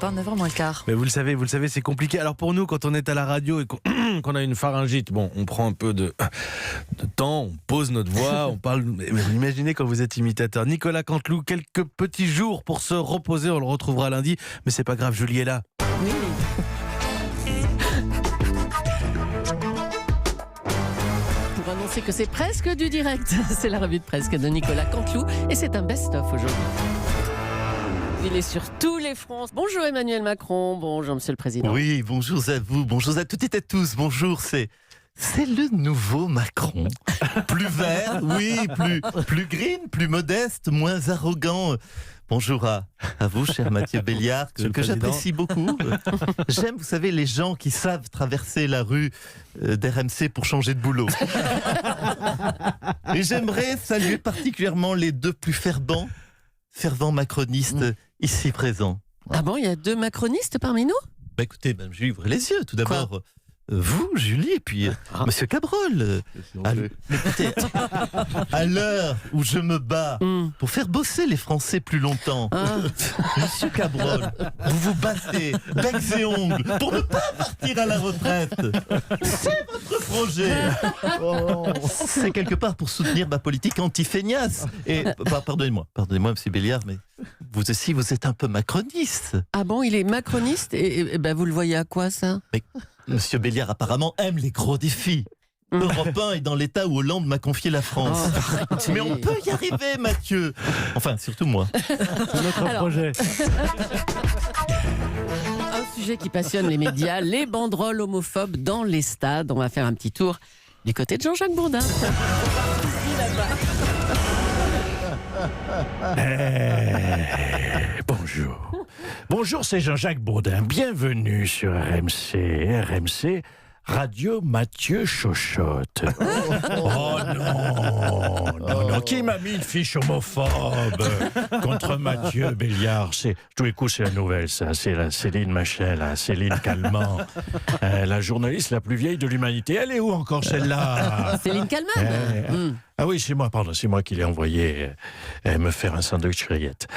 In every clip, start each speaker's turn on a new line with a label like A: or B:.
A: Europe 1, 9h moins le quart.
B: Mais vous le savez, c'est compliqué. Alors pour nous, quand on est à la radio et qu'on a une pharyngite, bon, on prend un peu de temps, on pose notre voix, on parle. Mais vous imaginez quand vous êtes imitateur. Nicolas Canteloup, quelques petits jours pour se reposer, on le retrouvera lundi. Mais c'est pas grave, Julie est là.
A: Oui. Pour annoncer que c'est presque du direct, c'est la revue de presse de Nicolas Canteloup et c'est un best-of aujourd'hui. Il est sur tous les fronts. Bonjour Emmanuel Macron, bonjour Monsieur le Président.
C: Oui, bonjour à vous, bonjour à toutes et à tous. Bonjour, c'est le nouveau Macron. Plus vert, oui, plus green, plus modeste, moins arrogant. Bonjour à vous, cher Mathieu Béliard, que j'apprécie beaucoup. J'aime, vous savez, les gens qui savent traverser la rue d'RMC pour changer de boulot. Et j'aimerais saluer particulièrement les deux plus fervents macronistes ici présents.
A: Ah bon, il y a deux macronistes parmi nous ?
C: Bah écoutez, Julie, ouvrez les yeux. Tout d'abord, vous, Julie, et puis Monsieur Cabrol. Écoutez, à l'heure où je me bats pour faire bosser les Français plus longtemps, Monsieur Cabrol, vous vous battez becs et ongles pour ne pas partir à la retraite. C'est votre projet. C'est quelque part pour soutenir ma politique anti-feignasse. Et pardonnez-moi, Monsieur Béliard, mais vous aussi, vous êtes un peu macroniste.
A: Ah bon, il est macroniste et vous le voyez à quoi ça ?
C: Mais Monsieur Béliard apparemment aime les gros défis. Europe 1 est dans l'état où Hollande m'a confié la France. Mais on peut y arriver, Mathieu. Enfin, surtout moi.
B: C'est notre projet.
A: Un sujet qui passionne les médias, les banderoles homophobes dans les stades. On va faire un petit tour du côté de Jean-Jacques Bourdin.
D: Bonjour. Bonjour, c'est Jean-Jacques Bourdin. Bienvenue sur RMC, Radio Mathieu Chochotte. Oh non. Qui m'a mis une fiche homophobe contre Mathieu Béliard? Tout écoute, c'est la nouvelle, ça. C'est la Céline Machet, la Céline Calment, la journaliste la plus vieille de l'humanité. Elle est où encore, celle-là?
A: Céline Calment.
D: Ah oui, c'est moi, pardon, c'est moi qui l'ai envoyé me faire un sandwich rillettes.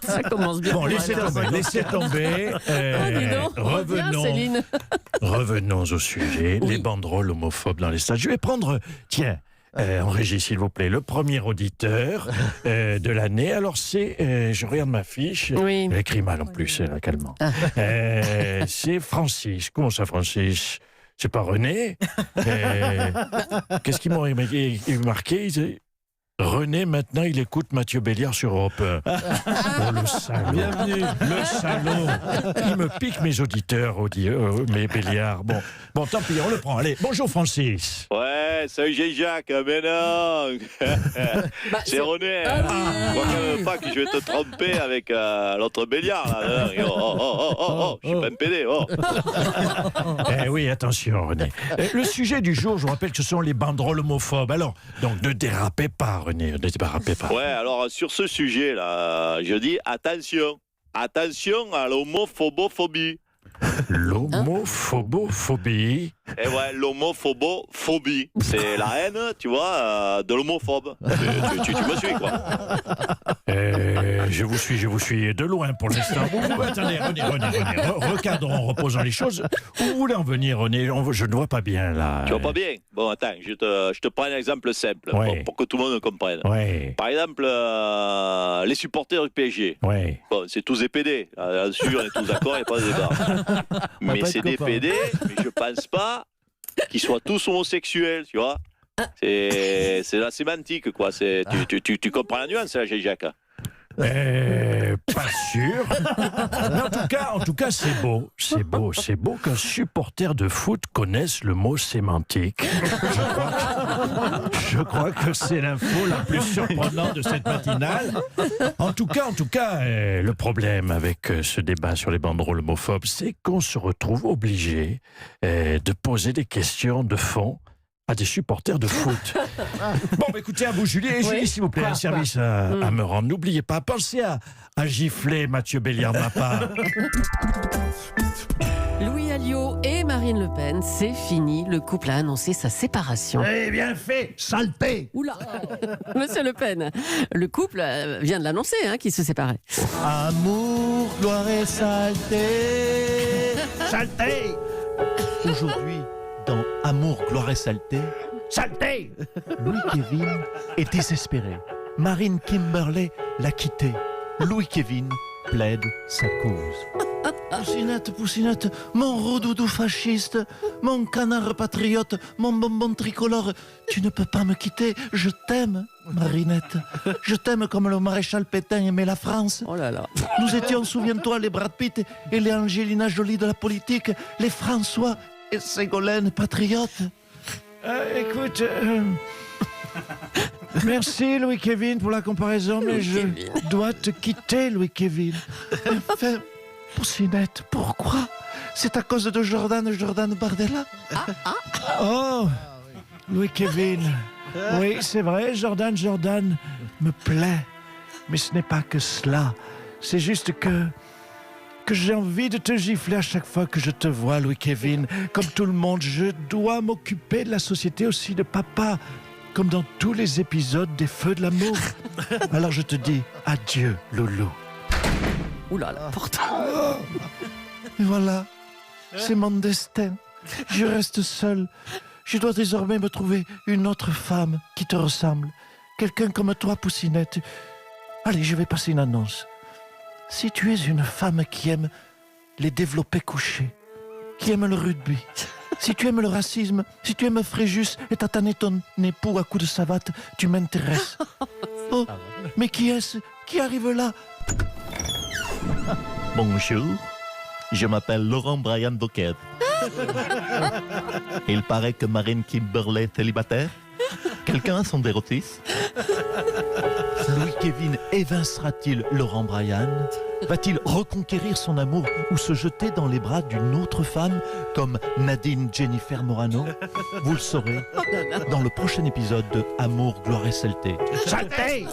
A: Ça commence bien.
D: Bon, laissez tomber. Revenons au sujet, les banderoles homophobes dans les stades. Je vais prendre, en régie, s'il vous plaît, le premier auditeur de l'année. Alors c'est, je regarde ma fiche,
A: oui.
D: Elle écrit mal en plus, calmement. C'est Francis. Comment ça, Francis? C'est pas René. Qu'est-ce qu'ils m'ont marqué? René, maintenant, il écoute Mathieu Béliard sur Europe 1. Oh, le salaud.
B: Bienvenue.
D: Le salaud. Il me pique mes auditeurs, mes Béliards. Bon, tant pis, on le prend. Allez, bonjour Francis.
E: Ouais, salut Jean-Jacques, mais non. C'est René. Je crois quand même pas que je vais te tromper avec l'autre Béliard. Là. Je suis pas un PD.
D: Oui, attention René. Le sujet du jour, je vous rappelle que ce sont les banderoles homophobes. Alors, donc ne dérapez pas René, ne dérapez pas.
E: Ouais, alors sur ce sujet-là, je dis attention à l'homophobophobie.
D: L'homophobophobie.
E: Et ouais, l'homophobophobie. C'est la haine, tu vois, de l'homophobe. Tu me suis, quoi.
D: Je vous suis de loin pour l'instant. Attendez, René, recadrons, reposons les choses. Où vous voulez en venir, René? Je ne vois pas bien, là.
E: Tu vois pas bien? Bon, attends, je te prends un exemple simple, pour que tout le monde comprenne.
D: Ouais.
E: Par exemple, les supporters du PSG.
D: Ouais.
E: Bon, c'est tous des PD. Là-dessus, on est tous d'accord, il n'y a pas de débat. Mais c'est des PD, mais je pense pas qu'ils soient tous homosexuels, tu vois. C'est la sémantique, quoi. Tu comprends la nuance, là, Jacques?
D: Pas sûr. Mais en tout cas, c'est beau qu'un supporter de foot connaisse le mot sémantique. Je crois que c'est l'info la plus surprenante de cette matinale. En tout cas, le problème avec ce débat sur les banderoles homophobes, c'est qu'on se retrouve obligé de poser des questions de fond à des supporters de foot. Bon, écoutez, à vous, Julie, et Julie, s'il vous plaît, un service à me rendre. N'oubliez pas, pensez à gifler Mathieu Béliard de ma part.
A: Louis Alliot Macron et Marine Le Pen, c'est fini. Le couple a annoncé sa séparation.
D: Eh bien fait, saleté.
A: Oula, Monsieur Le Pen, le couple vient de l'annoncer, qu'il se séparait.
C: Amour, gloire et saleté.
D: Saleté.
C: Aujourd'hui, dans Amour, gloire et saleté,
D: Saleté.
C: Louis Kevin est désespéré. Marine Kimberley l'a quitté. Louis Kevin plaide sa cause. Poussinette, Poussinette, mon rodoudou fasciste, mon canard patriote, mon bonbon tricolore, tu ne peux pas me quitter, je t'aime, Marinette. Je t'aime comme le maréchal Pétain aimait la France.
A: Oh là là.
C: Nous étions, souviens-toi, les Brad Pitt et les Angelina Jolie de la politique, les François et Ségolène patriotes.
D: Écoute, merci Louis Kevin pour la comparaison, mais je dois te quitter, Louis Kevin.
C: Enfin, Poussinette, pourquoi? C'est à cause de Jordan Bardella?
D: Oh, Louis Kevin. Oui, c'est vrai, Jordan me plaît. Mais ce n'est pas que cela. C'est juste que j'ai envie de te gifler à chaque fois que je te vois, Louis Kevin. Comme tout le monde, je dois m'occuper de la société aussi, de papa. Comme dans tous les épisodes des Feux de l'amour. Alors je te dis adieu, Loulou.
A: Oula, la porte.
C: Et voilà, c'est mon destin. Je reste seul. Je dois désormais me trouver une autre femme qui te ressemble. Quelqu'un comme toi, Poussinette. Allez, je vais passer une annonce. Si tu es une femme qui aime les développés couchés, qui aime le rugby, si tu aimes le racisme, si tu aimes Fréjus et t'as tanné ton époux à coups de savate, tu m'intéresses. Oh, mais qui est-ce qui arrive là? Bonjour, je m'appelle Laurent Brian Bouquet. Il paraît que Marine Kimberley est célibataire. Quelqu'un a son dérotis? Louis Kevin évincera-t-il Laurent Brian? Va-t-il reconquérir son amour ou se jeter dans les bras d'une autre femme comme Nadine Jennifer Morano? Vous le saurez dans le prochain épisode de Amour, gloire et saleté.
D: Saleté.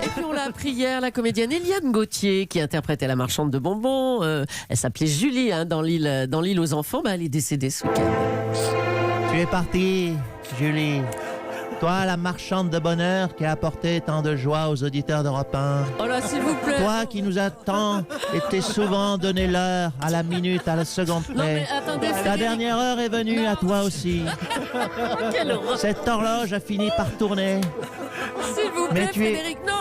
A: Et puis on l'a appris hier, la comédienne Eliane Gauthier, qui interprétait la marchande de bonbons, elle s'appelait Julie dans l'île aux enfants, elle est décédée ce week-end.
C: Tu es partie, Julie. Toi, la marchande de bonheur qui a apporté tant de joie aux auditeurs d'Europe 1.
A: Oh là, s'il vous plaît.
C: Toi qui nous as tant été souvent donné l'heure, à la minute, à la seconde
A: Non
C: près.
A: mais attendez,
C: Ta
A: Frédéric.
C: dernière heure est venue à toi aussi.
A: Quelle horreur.
C: Cette horloge a fini par tourner.
A: S'il vous
C: Mais
A: plaît,
C: tu es-
A: Frédéric. Non.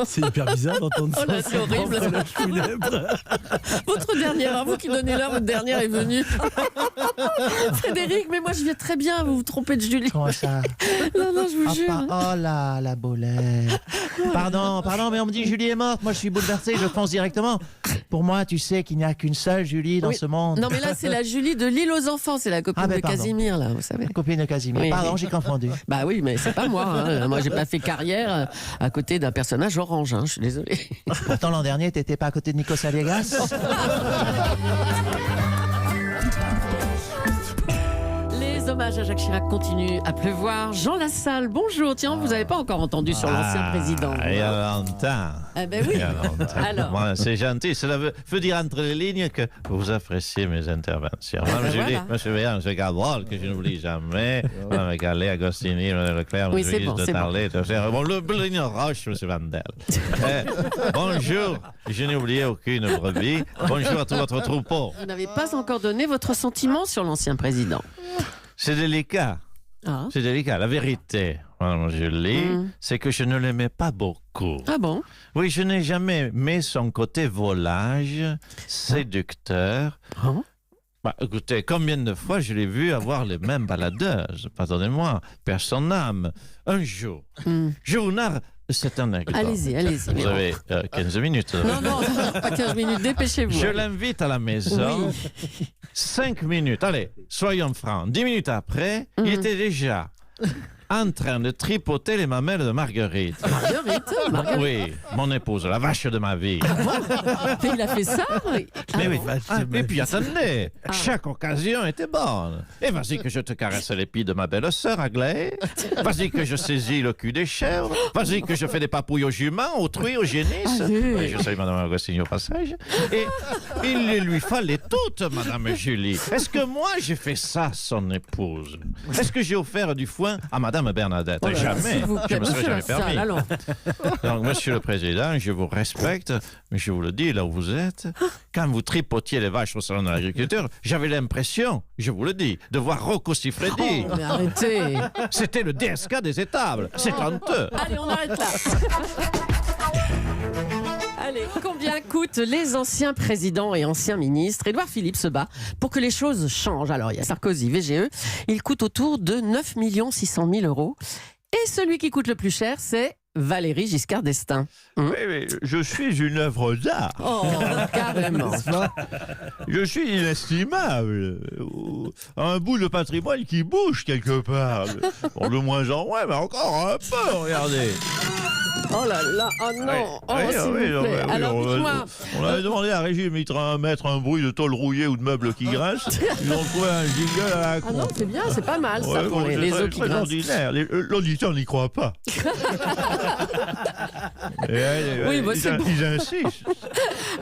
B: C'est hyper bizarre d'entendre
A: Oh là,
B: ça.
A: c'est horrible. Votre dernière, vous qui donnez l'heure, votre dernière est venue. Frédéric, mais moi je viens très bien, vous vous trompez de Julie.
C: Comment ça?
A: Non, je vous jure.
C: Oh là, la bolette. Pardon, mais on me dit Julie est morte. Moi, je suis bouleversé, je fonce directement. Pour moi, tu sais qu'il n'y a qu'une seule Julie dans
A: Oui.
C: ce monde.
A: Non mais là c'est la Julie de l'île aux enfants, c'est la copine
C: Ah, ben,
A: de
C: pardon.
A: Casimir là, vous savez.
C: La copine de Casimir.
A: Oui.
C: Pardon, j'ai confondu.
A: Bah oui, mais c'est pas moi. Moi j'ai pas fait carrière à côté d'un personnage orange, je suis désolée.
C: Pourtant, l'an dernier, t'étais pas à côté de Nico Saliegas.
A: Les hommages à Jacques Chirac continuent à pleuvoir. Jean Lassalle, bonjour. Tiens, vous n'avez pas encore entendu sur l'ancien président.
F: Il y a longtemps.
A: Ah ben oui.
F: Il y a longtemps.
A: Alors.
F: Moi, c'est gentil. Cela veut dire entre les lignes que vous appréciez mes interventions. Madame Julie,
A: voilà.
F: monsieur Béan, monsieur Cabrol, que je n'oublie jamais. Madame Gallet, Agostini, Madame Leclerc,
A: Oui,
F: monsieur
A: c'est
F: Guise
A: bon,
F: de
A: c'est bon.
F: Tarlet. Bon, le Blin Roche, monsieur Vandel. Bonjour, je n'ai oublié aucune brebis. Bonjour à tout votre troupeau.
A: Vous n'avez pas encore donné votre sentiment sur l'ancien président.
F: C'est délicat.
A: Ah,
F: C'est délicat. La vérité, Madame Julie, c'est que je ne l'aimais pas beaucoup.
A: ah bon?
F: Oui, je n'ai jamais aimé son côté volage, séducteur.
A: Ah.
F: Bah, écoutez, combien de fois je l'ai vu avoir les mêmes baladeuses? Pardonnez-moi, père son âme. Un jour, je vous narre cette anecdote.
A: Allez-y.
F: Vous avez 15 minutes.
A: Non, pas 15 minutes, dépêchez-vous.
F: Je l'invite à la maison. 5 minutes, allez, soyons francs. 10 minutes après, il était déjà en train de tripoter les mamelles de Marguerite.
A: Marguerite.
F: Oui, mon épouse, la vache de ma vie.
A: Mais il a fait ça.
F: Mais oui.
B: Ah,
F: Et puis attendez, chaque occasion était bonne. Et vas-y que je te caresse l'épi de ma belle-sœur Aglaé. Vas-y que je saisis le cul des chèvres. Vas-y que je fais des papouilles aux juments, aux truies, aux génisses.
A: Allez.
F: Et je salue Madame Agostini au passage. Et il les lui fallait toutes, Madame Julie. Est-ce que moi j'ai fait ça, son épouse? Est-ce que j'ai offert du foin à Madame Bernadette?
A: Oh là là,
F: Jamais.
A: s'il vous
F: Je
A: plaît,
F: me serais
A: monsieur
F: jamais
A: Lassalle,
F: permis.
A: alors.
F: Donc, Monsieur le Président, je vous respecte, mais je vous le dis, là où vous êtes, quand vous tripotiez les vaches au salon de l'agriculture, j'avais l'impression, je vous le dis, de voir Rocco Siffredi.
A: Oh, mais arrêtez.
F: C'était le DSK des étables. C'est honteux.
A: Allez, on arrête là. Allez, combien coûtent les anciens présidents et anciens ministres? Édouard Philippe se bat pour que les choses changent. Alors, il y a Sarkozy, VGE, il coûte autour de 9 600 000 euros. Et celui qui coûte le plus cher, c'est Valéry Giscard d'Estaing.
C: Oui, mais je suis une œuvre d'art.
A: Oh, carrément.
C: Je suis inestimable. Un bout de patrimoine qui bouge quelque part. Bon, de moins en moins, mais encore un peu, regardez.
A: Oh là là, oh non, oh, s'il vous plaît. Alors, dites-moi.
C: On avait demandé à Régis de mettre un bruit de tôle rouillée ou de meubles qui grincent. Ils ont trouvé un jingle à la
A: Ah
C: con.
A: non, c'est bien, c'est pas mal ça
C: Ouais,
A: pour
C: bon,
A: les
C: c'est
A: os qui
C: très
A: grincent.
C: ordinaire. L'auditeur n'y croit pas.
A: Oui, bah, c'est bon.
C: Ils insistent.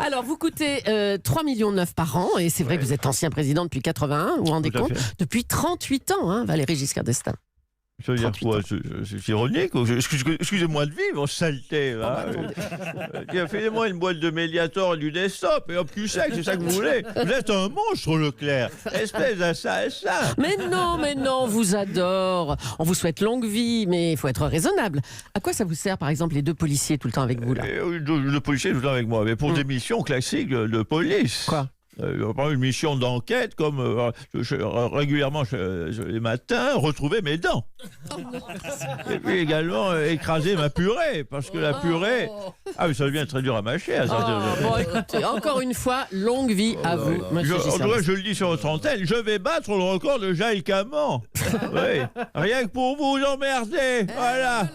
A: Alors, vous coûtez 3,9 millions par an, et c'est vrai que vous êtes ancien président depuis 81, vous vous rendez
C: Tout à
A: compte?
C: fait.
A: Depuis 38 ans, hein, Valéry Giscard d'Estaing.
C: Ça veut dire
A: 38
C: quoi?
A: ans.
C: C'est ironique? Excusez-moi de vivre, saleté.
A: bah,
C: Tiens, faites-moi une boîte de Mediator et du desktop, et hop, cul sec, c'est ça que vous voulez. Vous êtes un monstre, Leclerc. Espèce d'assassin.
A: Mais non, on vous adore. On vous souhaite longue vie, mais il faut être raisonnable. À quoi ça vous sert, par exemple, les deux policiers tout le temps avec vous, là?
C: Le policier est tout le temps avec moi, mais pour des missions classiques de police.
A: Quoi?
C: Par une mission d'enquête, comme régulièrement les matins, retrouver mes dents. Et puis également écraser ma purée, parce que la purée, ah, mais ça devient très dur à mâcher.
A: Bon, écoutez, encore une fois, longue vie à vous, monsieur
C: En
A: Giscard
C: tout cas,
A: d'Estaing.
C: je le dis sur votre antenne, je vais battre le record de Jaël Caman. Oui. Rien que pour vous emmerder. Voilà.